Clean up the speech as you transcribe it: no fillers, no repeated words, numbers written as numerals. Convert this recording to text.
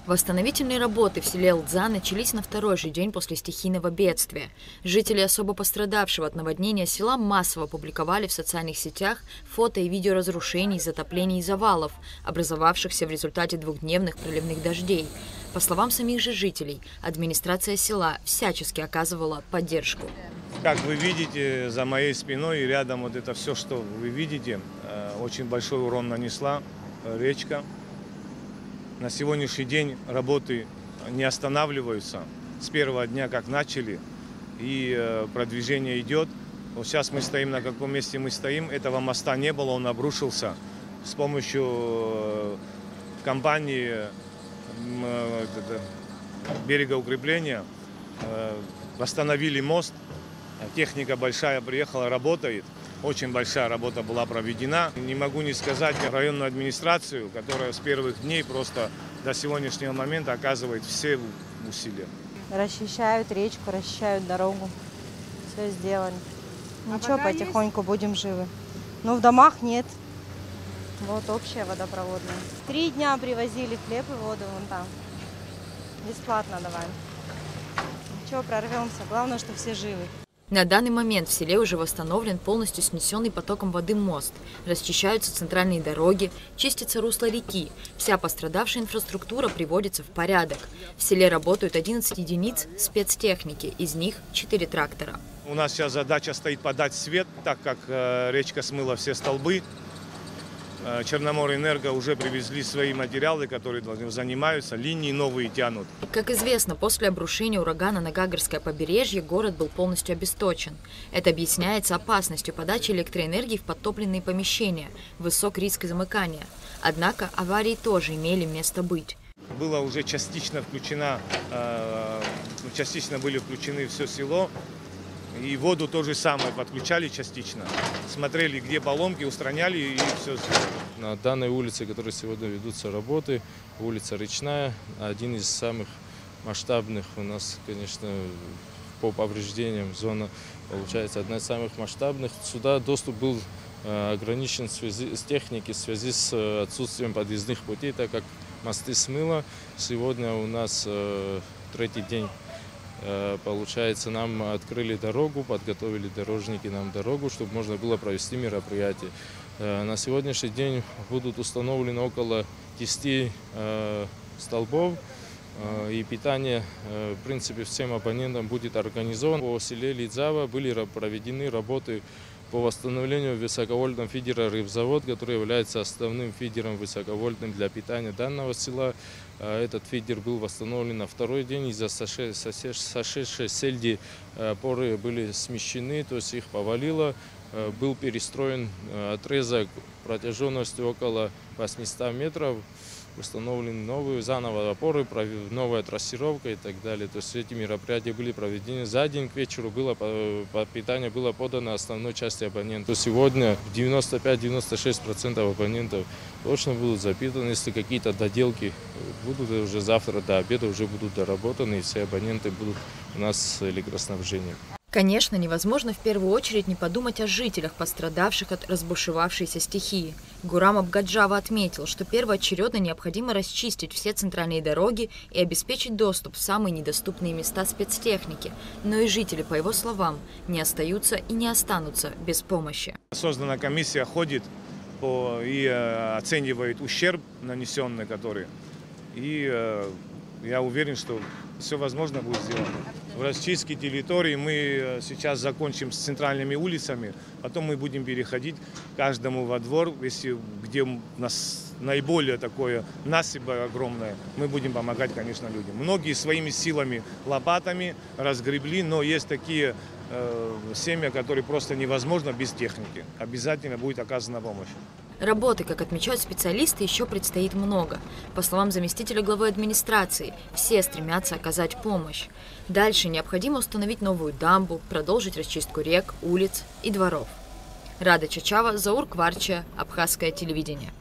Восстановительные работы в селе Лдза начались на второй же день после стихийного бедствия. Жители особо пострадавшего от наводнения села массово публиковали в социальных сетях фото и видео разрушений, затоплений и завалов, образовавшихся в результате двухдневных проливных дождей. По словам самих же жителей, администрация села всячески оказывала поддержку. Как вы видите, за моей спиной и рядом вот это все, что вы видите, очень большой урон нанесла речка. На сегодняшний день работы не останавливаются. С первого дня, как начали, и продвижение идет. Вот сейчас мы стоим, на каком месте мы стоим. Этого моста не было, он обрушился. С помощью компании берегоукрепления восстановили мост. Техника большая приехала, работает. Очень большая работа была проведена. Не могу не сказать районную администрацию, которая с первых дней просто до сегодняшнего момента оказывает все усилия. Расчищают речку, расчищают дорогу. Все сделали. Ничего, потихоньку будем живы. Но в домах нет. Вот общая водопроводная. 3 дня привозили хлеб и воду вон там. Бесплатно давали. Ничего, прорвемся. Главное, что все живы. На данный момент в селе уже восстановлен полностью снесенный потоком воды мост. Расчищаются центральные дороги, чистится русло реки. Вся пострадавшая инфраструктура приводится в порядок. В селе работают 11 единиц спецтехники, из них 4 трактора. У нас сейчас задача стоит подать свет, так как речка смыла все столбы. Черноморэнерго уже привезли свои материалы, которые занимаются, линии новые тянут. Как известно, после обрушения урагана на Гагарское побережье город был полностью обесточен. Это объясняется опасностью подачи электроэнергии в подтопленные помещения, высок риск замыкания. Однако аварии тоже имели место быть. Было уже частично были включены все село. И воду то же самое подключали частично. Смотрели, где поломки, устраняли и все. На данной улице, которой сегодня ведутся работы, улица Речная, один из самых масштабных у нас, конечно, по повреждениям зона, получается, одна из самых масштабных. Сюда доступ был ограничен в связи с техникой, в связи с отсутствием подъездных путей, так как мосты смыло. Сегодня у нас 3-й день. Получается, нам открыли дорогу, подготовили дорожники нам дорогу, чтобы можно было провести мероприятие. На сегодняшний день будут установлены около 10 столбов, и питание, в принципе, всем абонентам будет организовано. По селе Лидзава были проведены работы по восстановлению высоковольтного фидера «Рыбзавод», который является основным фидером высоковольтным для питания данного села. Этот фидер был восстановлен на 2-й день. Из-за сошедшей сельди опоры были смещены, то есть их повалило. Был перестроен отрезок протяженностью около 800 метров. Установлены новые заново опоры, новая трассировка и так далее. То есть эти мероприятия были проведены. За день к вечеру питание было подано основной части абонентов. Сегодня 95-96% абонентов точно будут запитаны. Если какие-то доделки будут, уже завтра до обеда уже будут доработаны, и все абоненты будут у нас с электроснабжением. Конечно, невозможно в первую очередь не подумать о жителях, пострадавших от разбушевавшейся стихии. Гурам Абгаджава отметил, что первоочередно необходимо расчистить все центральные дороги и обеспечить доступ в самые недоступные места спецтехники. Но и жители, по его словам, не остаются и не останутся без помощи. Создана комиссия, ходит и оценивает ущерб, нанесенный который. И я уверен, что все возможно будет сделано. В расчистке территории мы сейчас закончим с центральными улицами, потом мы будем переходить каждому во двор, где у нас наиболее такое насыпь огромное, мы будем помогать, конечно, людям. Многие своими силами, лопатами разгребли, но есть такие семьи, которые просто невозможно без техники. Обязательно будет оказана помощь. Работы, как отмечают специалисты, еще предстоит много. По словам заместителя главы администрации, все стремятся оказать помощь. Дальше необходимо установить новую дамбу, продолжить расчистку рек, улиц и дворов. Рада Чачава, Заур Кварча, Абхазское телевидение.